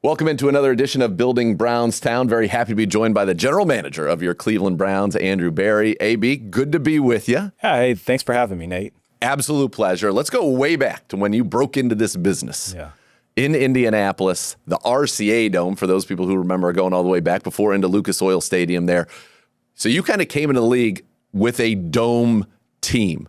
Welcome into another edition of Building Brownstown. Very happy to be joined by the general manager of your Cleveland Browns, Andrew Berry. AB, good to be with you. Hey, thanks for having me, Nate. Absolute pleasure. Let's go way back to when you broke into this business. Yeah. In Indianapolis, the RCA Dome, for those people who remember going all the way back before into Lucas Oil Stadium there. So you kind of came into the league with a dome team.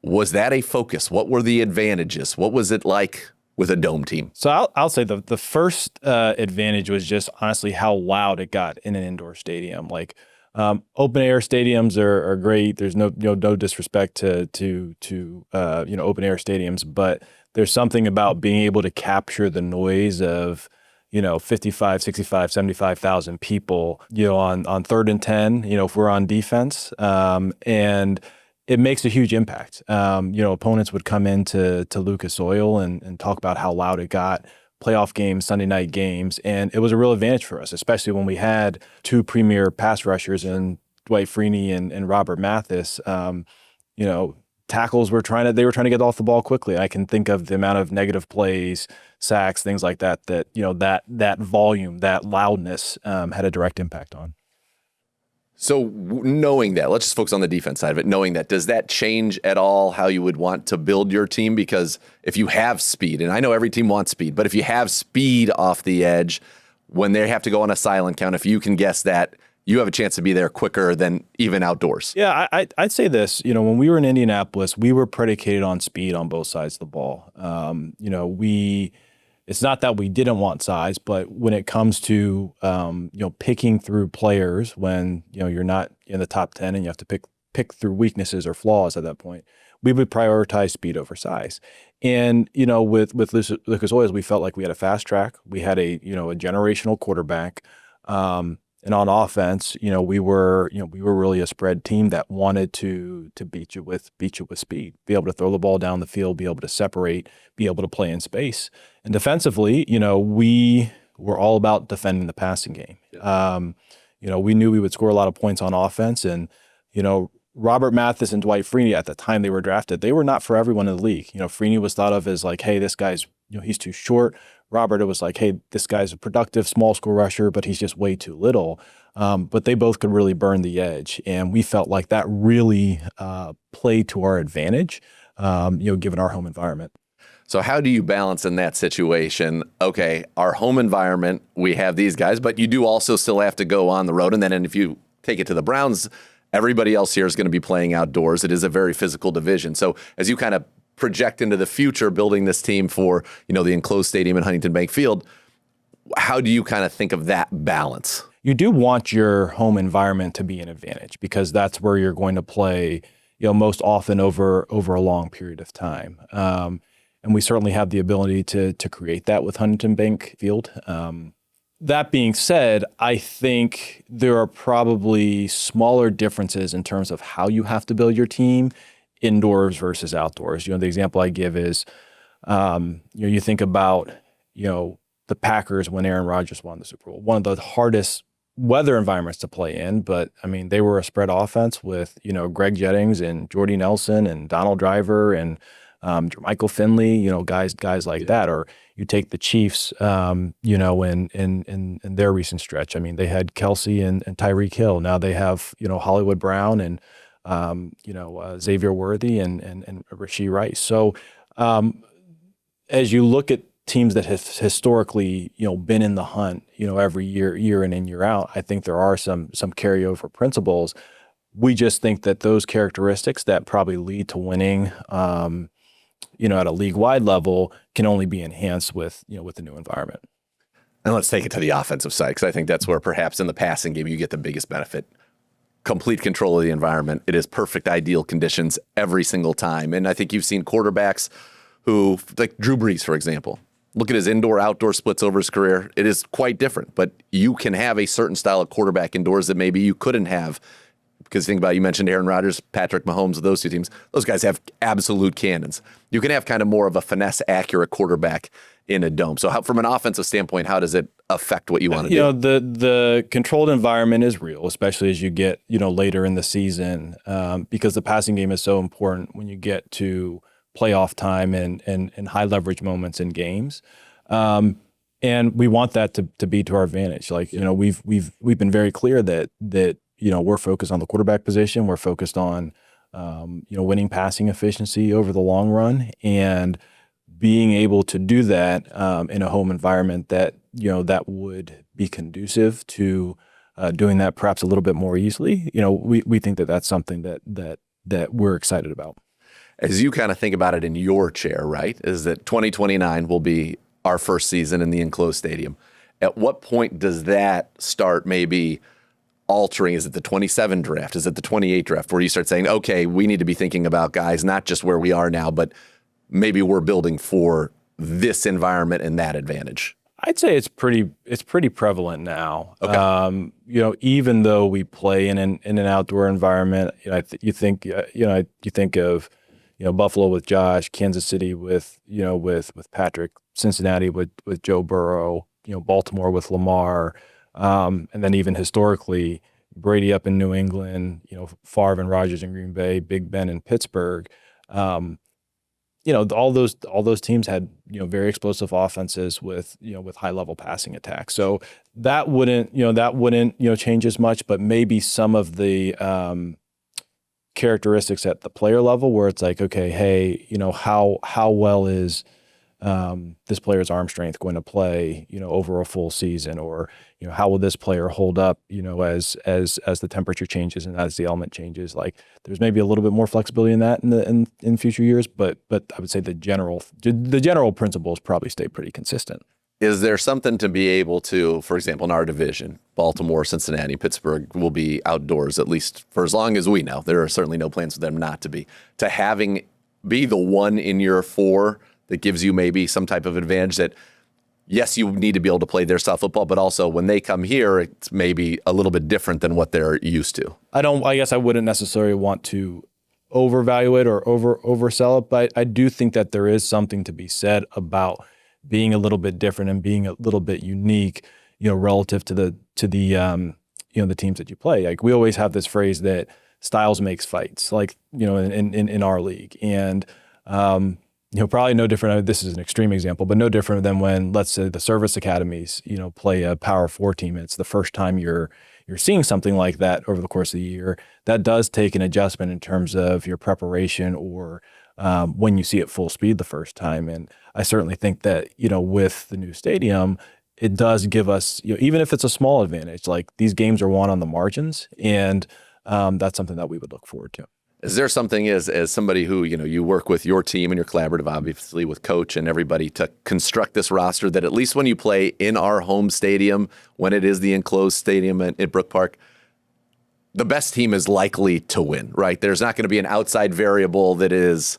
Was that a focus? What were the advantages? What was it like with a dome team? So I'll say the first advantage was just honestly how loud it got in an indoor stadium. Like open air stadiums are great. There's no disrespect to open air stadiums, but there's something about being able to capture the noise of 55, 65, 75,000 people, on 3rd and 10, if we're on defense, and it makes a huge impact. Opponents would come into Lucas Oil and talk about how loud it got, playoff games, Sunday night games, and it was a real advantage for us, especially when we had two premier pass rushers in Dwight Freeney and Robert Mathis. Tackles were trying to get off the ball quickly. I can think of the amount of negative plays, sacks, things like that that volume, that loudness had a direct impact on. So knowing that, let's just focus on the defense side of it. Knowing that, does that change at all how you would want to build your team? Because if you have speed, and I know every team wants speed, but if you have speed off the edge, when they have to go on a silent count, if you can guess that, you have a chance to be there quicker than even outdoors. Yeah, I'd say this. When we were in Indianapolis, we were predicated on speed on both sides of the ball. It's not that we didn't want size, but when it comes to picking through players when you're not in the top 10 and you have to pick through weaknesses or flaws at that point, we would prioritize speed over size. And with Lucas Oil, we felt like we had a fast track. We had a generational quarterback. And on offense, we were really a spread team that wanted to beat you with speed, be able to throw the ball down the field, be able to separate, be able to play in space. And defensively, we were all about defending the passing game. We knew we would score a lot of points on offense, and Robert Mathis and Dwight Freeney at the time they were drafted, they were not for everyone in the league. Freeney was thought of as like, hey, this guy's he's too short. Robert, it was like, hey, this guy's a productive small school rusher, but he's just way too little. But they both could really burn the edge. And we felt like that really played to our advantage, given our home environment. So how do you balance in that situation? Okay, our home environment, we have these guys, but you do also still have to go on the road. And then if you take it to the Browns, everybody else here is going to be playing outdoors. It is a very physical division. So as you kind of project into the future, building this team for, the enclosed stadium in Huntington Bank Field, how do you kind of think of that balance? You do want your home environment to be an advantage because that's where you're going to play, most often over a long period of time. And we certainly have the ability to create that with Huntington Bank Field. That being said, I think there are probably smaller differences in terms of how you have to build your team indoors versus outdoors. The example I give is, you think about, the Packers when Aaron Rodgers won the Super Bowl, one of the hardest weather environments to play in, but I mean, they were a spread offense with, Greg Jennings and Jordy Nelson and Donald Driver and Jermichael Finley, guys like that. Or you take the Chiefs, in their recent stretch. I mean, they had Kelsey and Tyreek Hill. Now they have, Hollywood Brown and Xavier Worthy and Rashee Rice. So as you look at teams that have historically, been in the hunt, every year in and year out, I think there are some carryover principles. We just think that those characteristics that probably lead to winning, at a league-wide level can only be enhanced with the new environment. And let's take it to the offensive side, because I think that's where perhaps in the passing game you get the biggest benefit. Complete control of the environment. It is perfect, ideal conditions every single time. And I think you've seen quarterbacks who, like Drew Brees, for example, look at his indoor-outdoor splits over his career. It is quite different, but you can have a certain style of quarterback indoors that maybe you couldn't have. Because think about it, you mentioned Aaron Rodgers, Patrick Mahomes, those two teams. Those guys have absolute cannons. You can have kind of more of a finesse, accurate quarterback in a dome. So from an offensive standpoint, how does it affect what you want to do? The controlled environment is real, especially as you get, later in the season, because the passing game is so important when you get to playoff time and high leverage moments in games. And we want that to be to our advantage. Like, we've been very clear that we're focused on the quarterback position. We're focused on winning passing efficiency over the long run, and being able to do that in a home environment that that would be conducive to doing that perhaps a little bit more easily. We think that that's something that we're excited about. As you kind of think about it in your chair, right, is that 2029 will be our first season in the enclosed stadium. At what point does that start maybe altering? Is it the 27 draft? Is it the 28 draft where you start saying, okay, we need to be thinking about guys, not just where we are now, but maybe we're building for this environment and that advantage? I'd say it's pretty prevalent now. Okay. Even though we play in an outdoor environment, you think of Buffalo with Josh, Kansas City with Patrick, Cincinnati with Joe Burrow, Baltimore with Lamar, and then even historically Brady up in New England, Favre and Rodgers in Green Bay, Big Ben in Pittsburgh. All those teams had very explosive offenses with high level passing attacks. So that wouldn't change as much, but maybe some of the characteristics at the player level where it's like, okay, hey, how well is this player's arm strength going to play, over a full season, or how will this player hold up, as the temperature changes and as the element changes. Like, there's maybe a little bit more flexibility in that in future years, but I would say the general principles probably stay pretty consistent. Is there something to be able to, for example, in our division, Baltimore, Cincinnati, Pittsburgh will be outdoors, at least for as long as we know. There are certainly no plans for them not to be. To having be the one in your four that gives you maybe some type of advantage that, yes, you need to be able to play their style football, but also when they come here, it's maybe a little bit different than what they're used to. I guess I wouldn't necessarily want to overvaluate or oversell it, but I do think that there is something to be said about being a little bit different and being a little bit unique, relative to the teams that you play. Like, we always have this phrase that styles makes fights, like, in our league. And, probably no different. This is an extreme example, but no different than when, let's say, the service academies, play a Power 4 team. It's the first time you're seeing something like that over the course of the year. That does take an adjustment in terms of your preparation, or when you see it full speed the first time. And I certainly think that, with the new stadium, it does give us, even if it's a small advantage, like, these games are won on the margins, and that's something that we would look forward to. Is there something as somebody who, you work with your team and you're collaborative, obviously, with coach and everybody to construct this roster that at least when you play in our home stadium, when it is the enclosed stadium at Brook Park, the best team is likely to win, right? There's not going to be an outside variable that is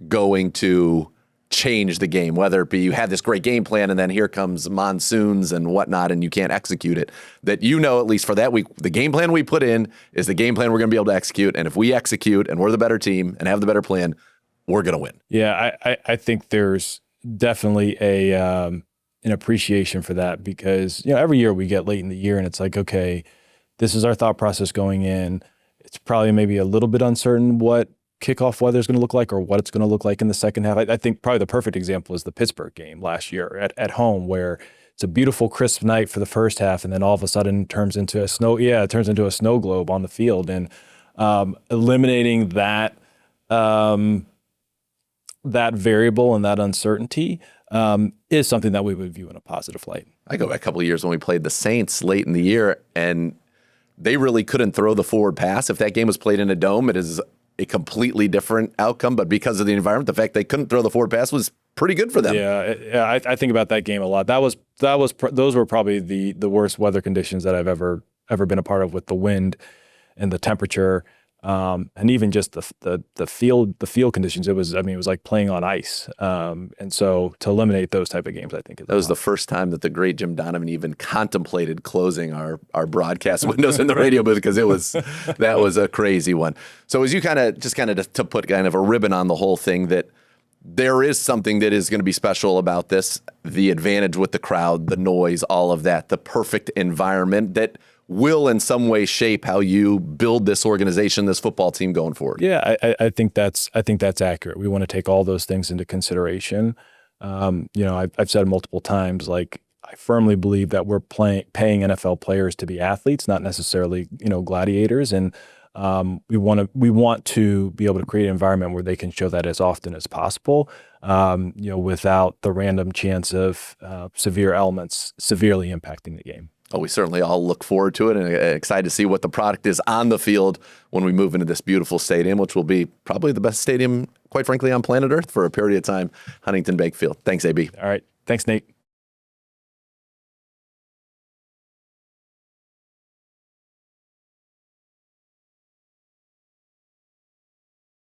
going to change the game, whether it be you had this great game plan and then here comes monsoons and whatnot and you can't execute it. That, at least for that week, the game plan we put in is the game plan we're going to be able to execute. And if we execute and we're the better team and have the better plan, we're going to win. Yeah, I think there's definitely an appreciation for that, because every year we get late in the year and it's like, okay, this is our thought process going in. It's probably maybe a little bit uncertain what kickoff weather is going to look like, or what it's going to look like in the second half. I think probably the perfect example is the Pittsburgh game last year at home, where it's a beautiful crisp night for the first half, and then all of a sudden it turns into a snow globe on the field. And eliminating that variable and that uncertainty is something that we would view in a positive light. I go back a couple of years when we played the Saints late in the year, and they really couldn't throw the forward pass. If that game was played in a dome, it is a completely different outcome. But because of the environment, the fact they couldn't throw the forward pass was pretty good for them. Yeah, I think about that game a lot. Those were probably the worst weather conditions that I've ever been a part of, with the wind and the temperature, and even just the field conditions. It was like playing on ice. And so to eliminate those type of games, I think that was the first time that the great Jim Donovan even contemplated closing our broadcast windows in the radio booth, because that was a crazy one. So as you kind of to put kind of a ribbon on the whole thing, that there is something that is going to be special about this, the advantage with the crowd, the noise, all of that, the perfect environment that will in some way shape how you build this organization, this football team going forward. Yeah, I think that's accurate. We want to take all those things into consideration. I've said multiple times, like, I firmly believe that we're paying NFL players to be athletes, not necessarily, gladiators. And we want to be able to create an environment where they can show that as often as possible, without the random chance of severe elements severely impacting the game. Oh, we certainly all look forward to it and excited to see what the product is on the field when we move into this beautiful stadium, which will be probably the best stadium, quite frankly, on planet Earth for a period of time, Huntington Bank Field. Thanks, AB. All right. Thanks, Nate.